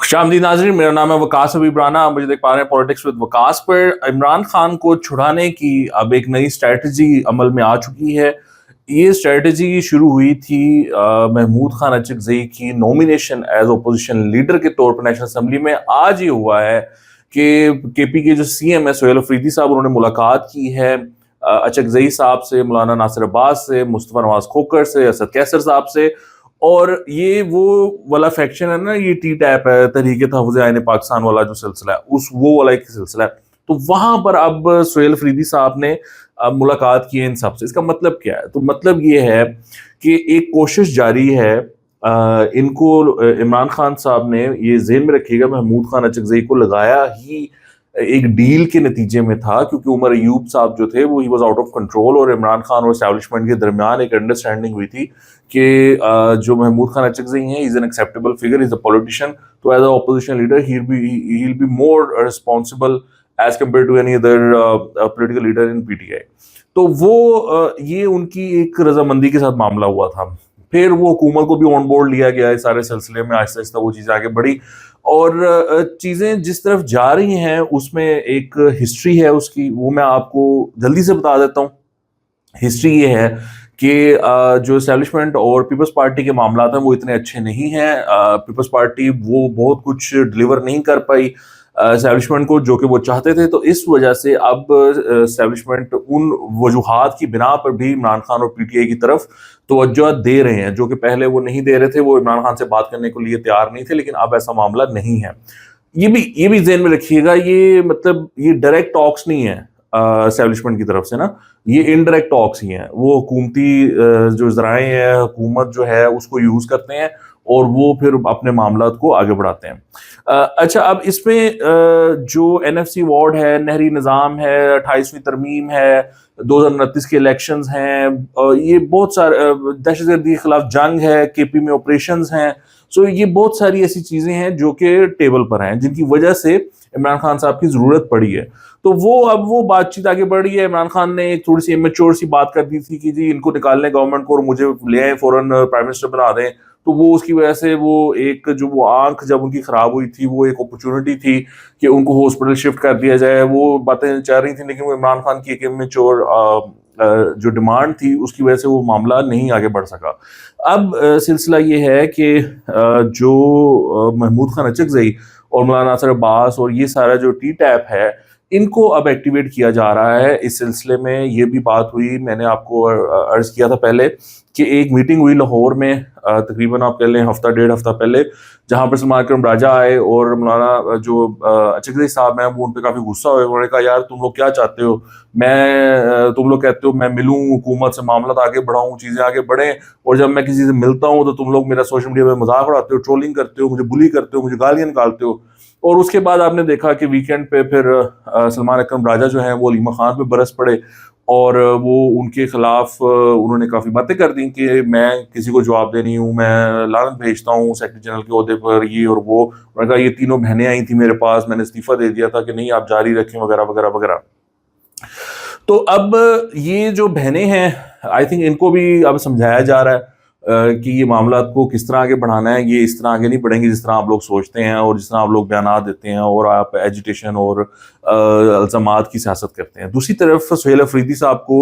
खुशामदीद नाज़रीन, मेरा नाम है वकास हबीब राना। आप मुझे देख पा रहे हैं पॉलिटिक्स विद वकास पर। इमरान खान को छुड़ाने की अब एक नई स्ट्रेटजी अमल में आ चुकी है। ये स्ट्रेटजी शुरू हुई थी महमूद खान अचकज़ई की नॉमिनेशन एज ओपोजिशन लीडर के तौर पर नेशनल असम्बली में। आज ये हुआ है कि केपी के जो सीएम है सोहेल अफरीदी साहब, उन्होंने मुलाकात की है अचकज़ई साहब से, मौलाना नासिर अब्बास से, मुस्तफ़ा नवाज खोखर से, असद कैसर साहब से। और ये वो वाला फैक्शन है ना, ये टी टैप है, तहरीक तहफ़्फ़ुज़ आईन पाकिस्तान वाला जो सिलसिला है, उस वो वाला एक सिलसिला है। तो वहां पर अब सोहेल अफरीदी साहब ने मुलाकात की है इन सब से। इसका मतलब क्या है? तो मतलब ये है कि एक कोशिश जारी है। इनको इमरान खान साहब ने ये ज़हन में रखिएगा, महमूद खान अचकज़ई को लगाया ही एक डील के नतीजे में था, क्योंकि उमर अयूब साहब जो थे वो he was out of control, और इमरान खान और एस्टैब्लिशमेंट के दरमियान एक अंडरस्टैंडिंग हुई थी कि जो महमूद खान अचकज़ई हैं, is an acceptable figure, is a politician, तो as a opposition leader he will be more responsible as compare to any other political leader in PTI. तो वो ये उनकी एक रजामंदी के साथ मामला हुआ था। फिर वो हुकूमत को भी ऑन बोर्ड लिया गया इस सारे सिलसिले में। आहिस्ता आहिस्ता वो चीज़ें आगे बढ़ी, और चीज़ें जिस तरफ जा रही हैं उसमें एक हिस्ट्री है उसकी, वो मैं आपको जल्दी से बता देता हूँ। हिस्ट्री ये है कि जो एस्टैब्लिशमेंट और पीपल्स पार्टी के मामला हैं वो इतने अच्छे नहीं हैं। पीपल्स पार्टी वो बहुत कुछ डिलीवर नहीं कर पाई एस्टैब्लिशमेंट को जो कि वो चाहते थे। तो इस वजह से अब एस्टैब्लिशमेंट उन वजूहात की बिना पर भी इमरान खान और पीटीआई की तरफ तवज्जो दे रहे हैं, जो कि पहले वो नहीं दे रहे थे। वो इमरान खान से बात करने के लिए तैयार नहीं थे, लेकिन अब ऐसा मामला नहीं है। ये भी ज़हन में रखिएगा, ये मतलब ये डायरेक्ट टॉक्स नहीं है एस्टैब्लिशमेंट की तरफ से ना, ये इनडायरेक्ट टॉक्स ही हैं। वो हुकूमती जो ज़राए हैं, हुकूमत जो है उसको यूज़ करते हैं और वो फिर अपने मामलात को आगे बढ़ाते हैं। अच्छा, अब इसमें जो एनएफसी वार्ड है, नहरी निज़ाम है, 28वीं तरमीम है, 2029 के इलेक्शंस हैं, ये बहुत सारे दहशतगर्दी के खिलाफ जंग है, केपी में ऑपरेशंस हैं। सो ये बहुत सारी ऐसी चीज़ें हैं जो कि टेबल पर हैं, जिनकी वजह से इमरान खान साहब की ज़रूरत पड़ी है। तो वो बातचीत आगे बढ़ी है। इमरान खान ने एक थोड़ी सी इमेच्योर सी बात कर दी थी कि जी इनको निकालने गवर्नमेंट को और मुझे ले आए, फौरन प्राइम मिनिस्टर बना दें। तो वो उसकी वजह से वो एक जो वो आंख जब उनकी खराब हुई थी, वो एक अपॉर्चुनिटी थी कि उनको हॉस्पिटल शिफ्ट कर दिया जाए। वो बातें चल रही थी, लेकिन वो इमरान खान की एक इमेच्योर जो डिमांड थी उसकी वजह से वो मामला नहीं आगे बढ़ सका। अब सिलसिला ये है कि जो महमूद खान अचकज़ई और मौलाना नासिर अब्बास और ये सारा जो टी टैप है, इनको अब एक्टिवेट किया जा रहा है। इस सिलसिले में ये भी बात हुई, मैंने आपको अर्ज किया था पहले कि एक मीटिंग हुई लाहौर में तकरीबन आप कह लें हफ्ता डेढ़ हफ्ता पहले, जहाँ पर सलमान अकरम राजा आए और मौलाना जो अचकज़ई साहब हैं वो उन पर काफ़ी गुस्सा हुए। उन्होंने कहा यार तुम लोग क्या चाहते हो, तुम लोग कहते हो मैं मिलूँ हुकूमत से, मामला आगे बढ़ाऊँ, चीज़ें आगे बढ़ें, और जब मैं किसी से मिलता हूँ तो तुम लोग मेरा सोशल मीडिया में मजाक उड़ाते हो, ट्रोलिंग करते हो, मुझे बुली करते हो, मुझे गालियाँ निकालते हो। और उसके बाद आपने देखा कि वीकेंड पे फिर सलमान अकरम राजा जो हैं वो अलीमा खान पे बरस पड़े, और वो उनके खिलाफ उन्होंने काफ़ी बातें कर दी कि मैं किसी को जवाब दे नहीं हूँ, मैं लानत भेजता हूँ सेक्रेटरी जनरल के ओहदे पर, ये और वो। उन्होंने कहा ये तीनों बहनें आई थी मेरे पास, मैंने इस्तीफ़ा दे दिया था कि नहीं आप जारी रखें, वगैरह वगैरह वगैरह। तो अब ये जो बहनें हैं, आई थिंक इनको भी अब समझाया जा रहा है कि ये मामला को किस तरह आगे बढ़ाना है। ये इस तरह आगे नहीं बढ़ेंगे जिस तरह आप लोग सोचते हैं और जिस तरह आप लोग बयान देते हैं और आप एजिटेशन और अल्ज़ामात की सियासत करते हैं। दूसरी तरफ सोहेल अफरीदी साहब को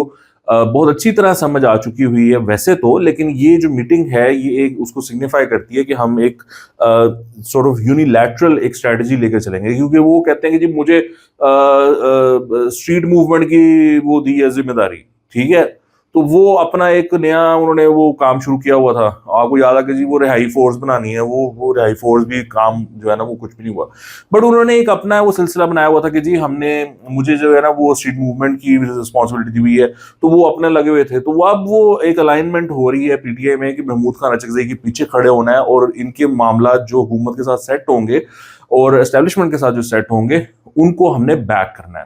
बहुत अच्छी तरह समझ आ चुकी हुई है वैसे तो, लेकिन ये जो मीटिंग है ये एक उसको सिग्निफाई करती है कि हम एक सॉर्ट ऑफ यूनिलैटरल एक स्ट्रेटजी लेकर चलेंगे, क्योंकि वो कहते हैं कि जी मुझे स्ट्रीट मूवमेंट की वो दी है जिम्मेदारी, ठीक है। तो वो अपना एक नया उन्होंने वो काम शुरू किया हुआ था, आपको याद है कि जी वो रिहाई फोर्स बनानी है, वो रिहाई फोर्स भी काम जो है ना वो कुछ भी नहीं हुआ। बट उन्होंने एक अपना वो सिलसिला बनाया हुआ था कि जी मुझे जो है ना वो स्ट्रीट मूवमेंट की रिस्पॉन्सिबिलिटी दी हुई है, तो वो अपने लगे हुए थे। तो वो अब वो एक अलाइनमेंट हो रही है पीटीआई में कि महमूद खान अचकज़ई के पीछे खड़े होना है, और इनके मामला जो हुकूमत के साथ सेट होंगे और एस्टेब्लिशमेंट के साथ जो सेट होंगे उनको हमने बैक करना है।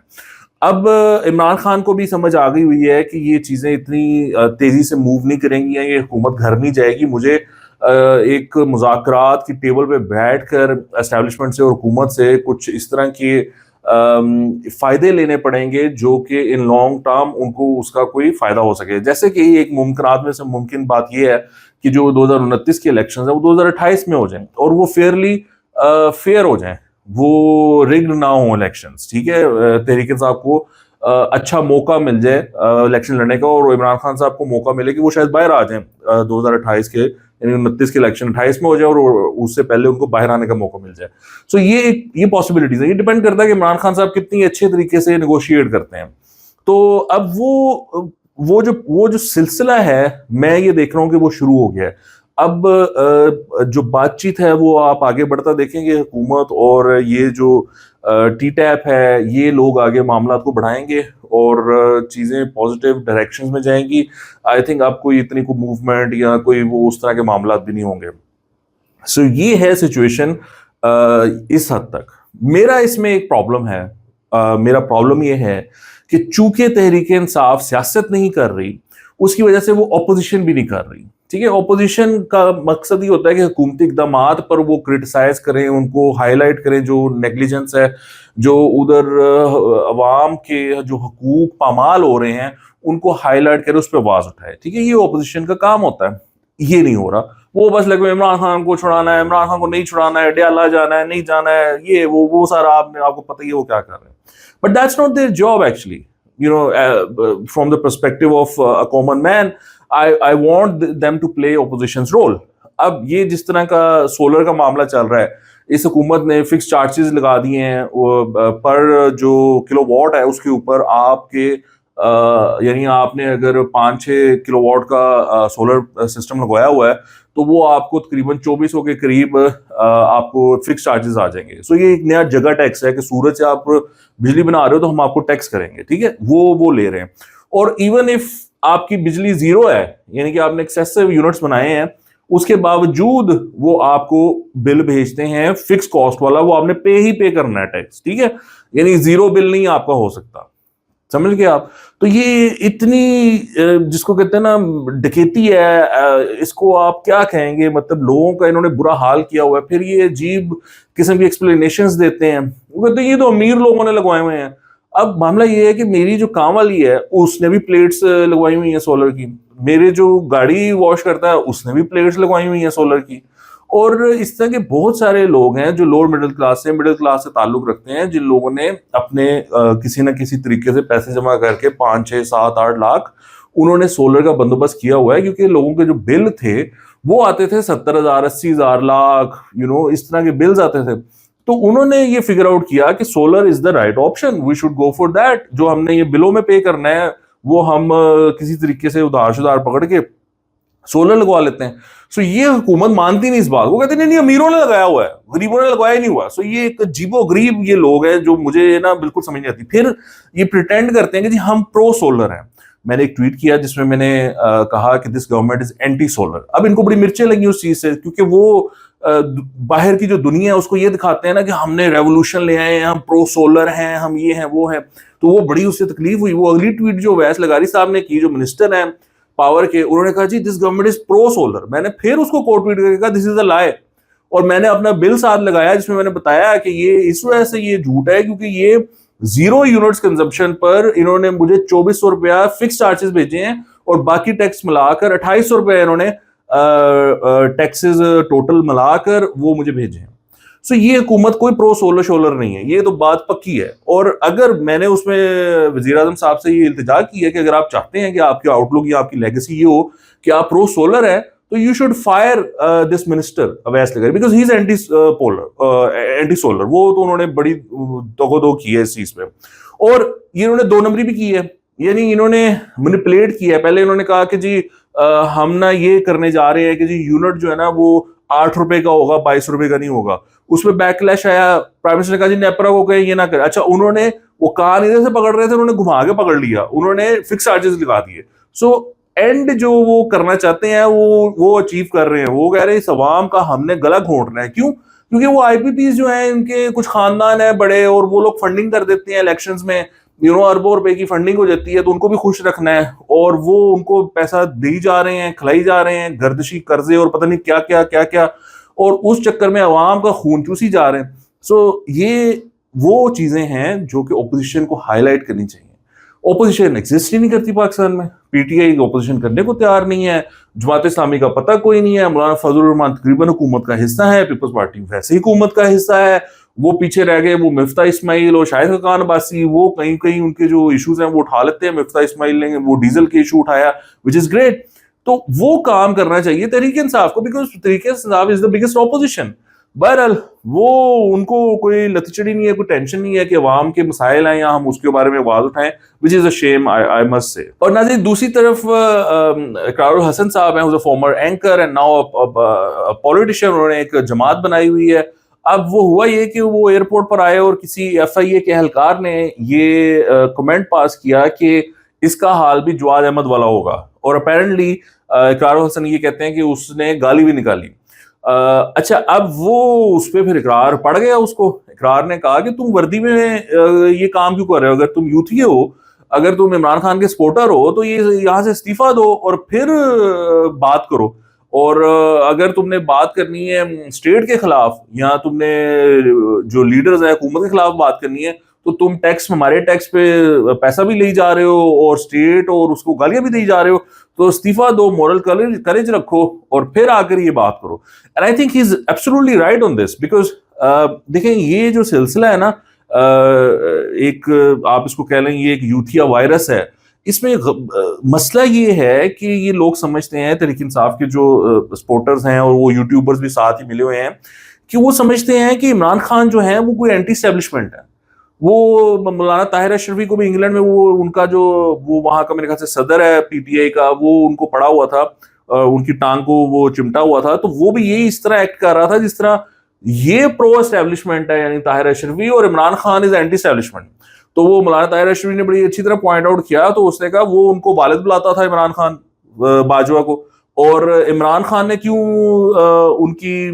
अब इमरान खान को भी समझ आ गई हुई है कि ये चीज़ें इतनी तेज़ी से मूव नहीं करेंगी, या ये हुकूमत घर नहीं जाएगी। मुझे एक मुज़ाकरात की टेबल पे बैठ कर एस्टैब्लिशमेंट से और हुकूमत से कुछ इस तरह के फ़ायदे लेने पड़ेंगे जो कि इन लॉन्ग टर्म उनको उसका कोई फ़ायदा हो सके। जैसे कि एक मुमकिनात में से मुमकिन बात यह है कि जो 2029 के इलेक्शन है वो 2028 में हो जाएं और वो फेयरली फेयर हो जाएं, वो रिग्ड ना हो इलेक्शंस, ठीक है, तहरीक इंसाफ को अच्छा मौका मिल जाए इलेक्शन लड़ने का, और इमरान खान साहब को मौका मिले कि वो शायद बाहर आ जाएं 2028 के, यानी 29 के इलेक्शन 28 में हो जाए और उससे पहले उनको बाहर आने का मौका मिल जाए. सो ये पॉसिबिलिटीज है. ये डिपेंड करता है कि इमरान खान साहब कितनी अच्छे तरीके से नेगोशिएट करते हैं. तो अब वो जो सिलसिला है, मैं ये देख रहा हूँ कि वो शुरू हो गया है. अब जो बातचीत है वो आप आगे बढ़ता देखेंगे. हुकूमत और ये जो टी टैप है, ये लोग आगे मामला को बढ़ाएंगे और चीजें पॉजिटिव डायरेक्शंस में जाएंगी. आई थिंक आपको इतनी कोई मूवमेंट या कोई वो उस तरह के मामला भी नहीं होंगे. सो ये है सिचुएशन इस हद तक. मेरा इसमें एक प्रॉब्लम है. मेरा प्रॉब्लम ये है कि चूंकि तहरीक इंसाफ सियासत नहीं कर रही, उसकी वजह से वो ऑपोजिशन भी नहीं कर रही. ठीक है, ऑपोजिशन का मकसद ये होता है कि हुकूमती इक़दामात पर वो क्रिटिसाइज करें, उनको हाईलाइट करें जो नेग्लिजेंस है, जो उधर अवाम के जो हकूक पामाल हो रहे हैं उनको हाईलाइट करें, उस पर आवाज उठाए. ठीक है, ये ऑपोजिशन का काम होता है. ये नहीं हो रहा. वो बस लगे इमरान खान को छुड़ाना है, इमरान खान को नहीं छुड़ाना है, डयाला जाना है, नहीं जाना है, ये वो सारा आपको पता ही है वो क्या कर रहे हैं. But that's not their job actually. From the perspective of a common man, I want them to play opposition's role. अब ये जिस तरह का सोलर का मामला चल रहा है, इस हुकूमत ने फिक्स चार्जेस लगा दिए हैं पर जो किलोवाट है उसके ऊपर आपके यानी आपने अगर 5-6 किलोवाट का सोलर सिस्टम लगवाया हुआ है तो वो आपको तकरीबन 2400 के करीब आपको फिक्स चार्जेस आ जाएंगे. सो ये एक नया जगह टैक्स है कि सूरज से आप बिजली बना रहे हो तो हम आपको टैक्स करेंगे. ठीक है, वो ले रहे हैं. और इवन इफ आपकी बिजली जीरो है, यानी कि आपने एक्सेसिव यूनिट्स बनाए हैं, उसके बावजूद वो आपको बिल भेजते हैं फिक्स कॉस्ट वाला, वो आपने पे करना है टैक्स. ठीक है, यानी जीरो बिल नहीं आपका हो सकता. समझ गए आप? तो ये इतनी जिसको कहते हैं ना डकैती है, इसको आप क्या कहेंगे, मतलब लोगों का इन्होंने बुरा हाल किया हुआ है. फिर ये अजीब किस्म की एक्सप्लेनेशंस देते हैं. वो कहते हैं ये तो अमीर लोगों ने लगवाए हुए हैं. अब मामला ये है कि मेरी जो काम वाली है उसने भी प्लेट्स लगवाई हुई है सोलर की. मेरे जो गाड़ी वॉश करता है उसने भी प्लेट्स लगवाई हुई है सोलर की. और इस तरह के बहुत सारे लोग हैं जो लोअर मिडिल क्लास से ताल्लुक रखते हैं, जिन लोगों ने अपने किसी न किसी तरीके से पैसे जमा करके 5, 6, 7, 8 लाख उन्होंने सोलर का बंदोबस्त किया हुआ है. क्योंकि लोगों के जो बिल थे वो आते थे 70,000, 80,000, लाख, इस तरह के बिल्स आते थे. तो उन्होंने ये फिगर आउट किया कि solar is the right option, we should go for that. जो हमने ये बिलों में पे करना है वो हम किसी तरीके से उधार पकड़ के सोलर लगवा लेते हैं. सो ये हुकूमत मानती नहीं इस बात को, कहते नहीं अमीरों ने लगाया हुआ है, गरीबों ने लगवाया नहीं हुआ. सो ये एक अजीबो गरीब ये लोग हैं जो मुझे ना बिल्कुल समझ नहीं आती. फिर ये प्रिटेंड करते हैं कि जी हम प्रो सोलर हैं. मैंने एक ट्वीट किया जिसमें मैंने कहा कि this government is anti solar. अब इनको बड़ी मिर्चें लगी उस चीज से, क्योंकि वो बाहर की जो दुनिया है उसको ये दिखाते हैं ना कि हमने रेवोल्यूशन ले आए हैं, हम प्रो सोलर हैं, हम ये हैं वो हैं. तो वो बड़ी उससे तकलीफ हुई. वो अगली ट्वीट जो वैस लगारी साहब ने की, जो मिनिस्टर हैं पावर के, उन्होंने कहा जी this government is pro solar. मैंने फिर उसको कोट ट्वीट करके कहा दिस इज अ लाई. और मैंने अपना बिल साथ लगाया जिसमें मैंने बताया कि ये इस वजह से ये झूठ है क्योंकि ये 0 यूनिट्स कंजम्पशन पर इन्होंने मुझे 2400 रुपया फिक्स चार्जेस भेजे हैं और बाकी टैक्स मिलाकर 2800 रुपया इन्होंने टैक्सेस टोटल मिलाकर वो मुझे भेजे हैं. सो ये हुकूमत कोई प्रो सोलर शोलर नहीं है, ये तो बात पक्की है. और अगर मैंने उसमें वजीर आजम साहब से ये इल्तिजा की है कि अगर आप चाहते हैं कि आपकी आउटलुक या आपकी लेगेसी ये हो कि आप प्रो सोलर है, तो you should fire this minister Awais लगरी because he is anti solar. वो तो उन्होंने बड़ी तगोदो की है इस चीज पे. और ये इन्होंने 2 नंबरी भी की है, यानी इन्होंने मैनिपुलेट किया है. पहले इन्होंने कहा कि जी हम ना ये करने जा रहे हैं कि जी यूनिट जो है ना वो 8 रुपए का होगा, 22 रुपए का नहीं होगा. उसमें बैकलैश आया. प्राइम मिनिस्टर ने कहा जी नेपरा को कहे ये ना करे. अच्छा, उन्होंने वो कान इधर से पकड़ रहे थे, उन्होंने घुमा के पकड़ लिया, उन्होंने फिक्स चार्जेस लगा दिए. सो एंड जो वो करना चाहते हैं वो अचीव कर रहे हैं. वो कह रहे हैं इस अवाम का हमने गला घोंटना है. क्यों? क्योंकि वो आईपीपीज जो हैं इनके कुछ खानदान है बड़े और वो लोग फंडिंग कर देते हैं इलेक्शंस में, अरबों रुपए की फंडिंग हो जाती है, तो उनको भी खुश रखना है और वो उनको पैसा दी जा रहे हैं, खिलाई जा रहे हैं, गर्दिशी कर्जे और पता नहीं क्या क्या, और उस चक्कर में अवाम का खून चूसी जा रहे हैं. सो ये वो चीजें हैं जो कि ओपोजिशन को हाईलाइट करनी चाहिए. اپوزیشن ایگزسٹ ہی نہیں کرتی پاکستان میں, پی ٹی آئی اپوزیشن کرنے کو تیار نہیں ہے, جماعت اسلامی کا پتہ کوئی نہیں ہے, مولانا فضل الرحمان تقریباً حکومت کا حصہ ہے, پیپلز پارٹی ویسے ہی حکومت کا حصہ ہے, وہ پیچھے رہ گئے, وہ مفتاح اسماعیل اور شاہد خاقان عباسی, وہ کہیں کہیں ان کے جو ایشوز ہیں وہ اٹھا لیتے ہیں. مفتاح اسماعیل نے وہ ڈیزل کے ایشو اٹھایا which is great. تو وہ کام کرنا چاہیے تحریک انصاف کو, because Tehreek Insaf is the biggest opposition. بہرحال وہ ان کو کوئی لتی چڑی نہیں ہے, کوئی ٹینشن نہیں ہے کہ عوام کے مسائل ہیں یا ہم اس کے بارے میں آواز اٹھائیں, which is a shame I must say. اور ناظرین دوسری طرف اقرار الحسن صاحب ہیں, who's a former anchor and now a politician, انہوں نے ایک جماعت بنائی ہوئی ہے. اب وہ ہوا یہ کہ وہ ایئرپورٹ پر آئے اور کسی ایف آئی اے کے اہلکار نے یہ کمنٹ پاس کیا کہ اس کا حال بھی جواد احمد والا ہوگا, اور اپیرنٹلی اقرار الحسن یہ کہتے ہیں کہ اس نے گالی بھی نکالی. اچھا, اب وہ اس پہ پھر اقرار پڑ گیا اس کو. اقرار نے کہا کہ تم وردی میں یہ کام کیوں کر رہے ہو, اگر تم یوتھی ہو, اگر تم عمران خان کے سپورٹر ہو تو یہ یہاں سے استعفیٰ دو اور پھر بات کرو, اور اگر تم نے بات کرنی ہے اسٹیٹ کے خلاف یا تم نے جو لیڈرز ہیں حکومت کے خلاف بات کرنی ہے تو تم ٹیکس, ہمارے ٹیکس پہ پیسہ بھی لے جا رہے ہو اور اسٹیٹ اور اس کو گالیاں بھی دی جا رہے ہو, تو استعفیٰ دو, مورل کریج رکھو اور پھر آ کر یہ بات کرو. And I think he is absolutely right on this, because دیکھیں یہ جو سلسلہ ہے نا, ایک آپ اس کو کہہ لیں یہ ایک یوتھیا وائرس ہے. اس میں مسئلہ یہ ہے کہ یہ لوگ سمجھتے ہیں, تحریک انصاف کے جو سپورٹرز ہیں اور وہ یوٹیوبرز بھی ساتھ ہی ملے ہوئے ہیں, کہ وہ سمجھتے ہیں کہ عمران خان جو ہیں وہ کوئی اینٹی اسٹیبلشمنٹ ہے. وہ مولانا طاہر اشرفی کو بھی انگلینڈ میں وہ ان کا جو وہ وہاں کا میرے خیال سے صدر ہے پی ٹی آئی کا, وہ ان کو پڑا ہوا تھا, ان کی ٹانگ کو وہ چمٹا ہوا تھا, تو وہ بھی یہی اس طرح ایکٹ کر رہا تھا جس طرح یہ پرو اسٹیبلشمنٹ ہے, یعنی طاہر اشرفی, اور عمران خان از اینٹی اسٹیبلشمنٹ. تو وہ مولانا طاہر اشرفی نے بڑی اچھی طرح پوائنٹ آؤٹ کیا, تو اس نے کہا وہ ان کو والد بلاتا تھا عمران خان باجوہ کو, اور عمران خان نے کیوں ان کی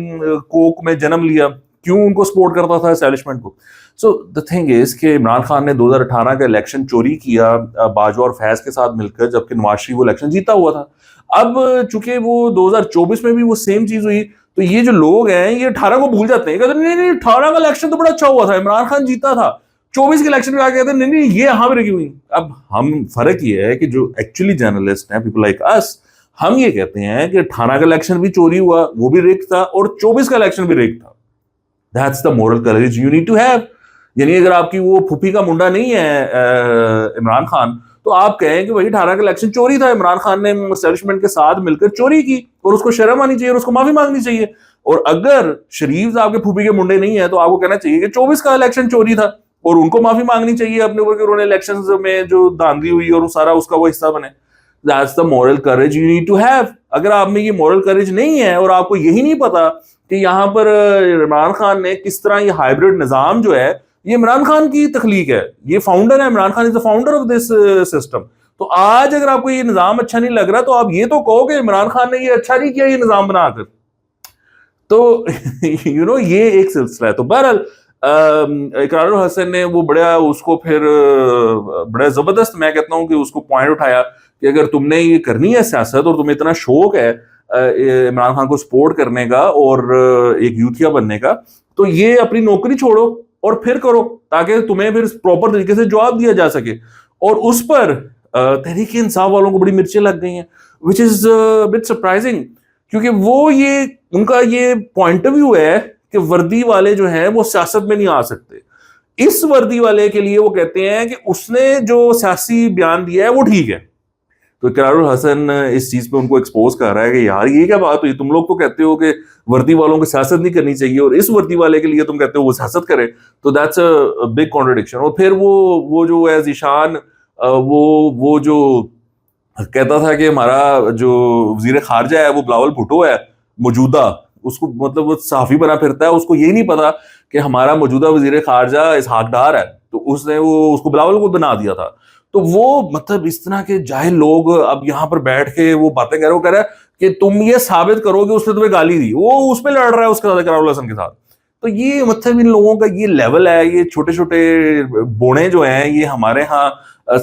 کوک میں جنم لیا, کیوں ان کو سپورٹ کرتا تھا اسٹیبلشمنٹ کو. سو دا تھنگ از کہ عمران خان نے 2018 کا الیکشن چوری کیا باجوہ اور فیض کے ساتھ مل کر, جبکہ نواز شریف وہ الیکشن جیتا ہوا تھا. اب چونکہ وہ 2024 میں بھی وہ سیم چیز ہوئی, تو یہ جو لوگ ہیں یہ 18 کو بھول جاتے ہیں, کہتے ہیں نہیں 18 کا الیکشن تو بڑا اچھا ہوا تھا, عمران خان جیتا تھا. 24 کے الیکشن میں آ کے کہتے ہیں نہیں یہ یہاں پہ رکی ہوئی. اب ہم فرق یہ ہے کہ جو ایکچولی جرنلسٹ ہیں, پیپل لائک اس, ہم یہ کہتے ہیں کہ 18 کا الیکشن بھی چوری ہوا, وہ بھی ریگ تھا, اور 24 کا الیکشن بھی ریگ تھا. That's the moral courage you need to have. یعنی اگر آپ کی وہ پھوپھی کا منڈا نہیں ہے عمران خان, تو آپ کہیں کہ بھائی 18 کا الیکشن چوری تھا, عمران خان نے اسٹیبلشمنٹ کے ساتھ مل کر چوری کی, اور اس کو شرم آنی چاہیے اور اس کو معافی مانگنی چاہیے. اور اگر شریف آپ کے پھوپھی کے منڈے نہیں ہیں تو آپ کو کہنا چاہیے کہ 24 کا الیکشن چوری تھا, اور ان کو معافی مانگنی چاہیے اپنے اوپر کہ انہوں نے الیکشنز میں جو دھاندلی ہوئی اور سارا اس کا وہ حصہ بنے. That's the moral courage you need to have. اگر آپ میں یہ moral courage نہیں ہے اور آپ کو یہی نہیں پتا کہ یہاں پر عمران خان نے کس طرح یہ ہائبرڈ نظام جو ہے یہ عمران خان کی تخلیق ہے, یہ فاؤنڈر ہے, عمران خان از the founder of this system. تو آج اگر آپ کو یہ نظام اچھا نہیں لگ رہا تو آپ یہ تو کہو کہ عمران خان نے یہ اچھا نہیں کیا یہ نظام بنا کر. تو یہ ایک سلسلہ ہے. تو بہرحال اقرار الحسن نے وہ بڑا اس کو پھر بڑا زبردست, میں کہتا ہوں کہ اس کو پوائنٹ اٹھایا کہ اگر تم نے یہ کرنی ہے سیاست اور تمہیں اتنا شوق ہے عمران خان کو سپورٹ کرنے کا اور ایک یوتھیا بننے کا, تو یہ اپنی نوکری چھوڑو اور پھر کرو, تاکہ تمہیں پھر پراپر طریقے سے جواب دیا جا سکے. اور اس پر تحریک انصاف والوں کو بڑی مرچیں لگ گئی ہیں, which is a bit surprising, کیونکہ وہ یہ ان کا یہ پوائنٹ آف ویو ہے کہ وردی والے جو ہیں وہ سیاست میں نہیں آ سکتے. اس وردی والے کے لیے وہ کہتے ہیں کہ اس نے جو سیاسی بیان دیا ہے وہ ٹھیک ہے. تو اقرار الحسن اس چیز پہ ان کو ایکسپوز کر رہا ہے کہ یار یہ کیا بات ہوئی, تم لوگ تو کہتے ہو کہ وردی والوں کو سیاست نہیں کرنی چاہیے اور اس وردی والے کے لیے تم کہتے ہو وہ سیاست کرے. تو دیٹس اے بگ کانٹرڈکشن. اور پھر وہ جو ہے ذیشان وہ جو کہتا تھا کہ ہمارا جو وزیر خارجہ ہے وہ بلاول بھٹو ہے موجودہ, اس کو مطلب وہ صحافی بنا پھرتا ہے, اس کو یہی نہیں پتا کہ ہمارا موجودہ وزیر خارجہ اسحاق ڈار ہے, تو اس نے وہ اس کو بلاول کو بنا دیا تھا. تو وہ مطلب اس طرح کے جاہل لوگ اب یہاں پر بیٹھ کے وہ باتیں کہہ رہا ہے کہ تم یہ ثابت کرو کہ اس نے تمہیں گالی دی, وہ اس پہ لڑ رہا ہے اس کے ساتھ اقرار الحسن کے ساتھ. تو یہ مطلب ان لوگوں کا یہ لیول ہے, یہ چھوٹے چھوٹے بوڑے جو ہیں یہ ہمارے ہاں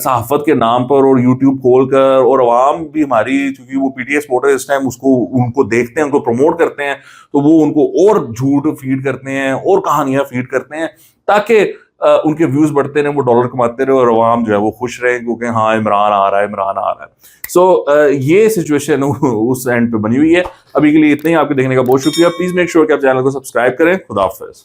صحافت کے نام پر اور یوٹیوب کھول کر, اور عوام بھی ہماری چونکہ وہ پی ٹی آئی سپورٹر اس ٹائم ان کو دیکھتے ہیں, ان کو پروموٹ کرتے ہیں, تو وہ ان کو اور جھوٹ فیڈ کرتے ہیں اور کہانیاں فیڈ کرتے ہیں تاکہ ان کے ویوز بڑھتے رہیں، وہ ڈالر کماتے رہے اور عوام جو ہے وہ خوش رہے کیونکہ ہاں عمران آ رہا ہے، عمران آ رہا ہے. سو یہ سچویشن اس اینڈ پہ بنی ہوئی ہے. ابھی کے لیے اتنا ہی. آپ کے دیکھنے کا بہت شکریہ. پلیز میک شیور کہ آپ چینل کو سبسکرائب کریں. خدا حافظ.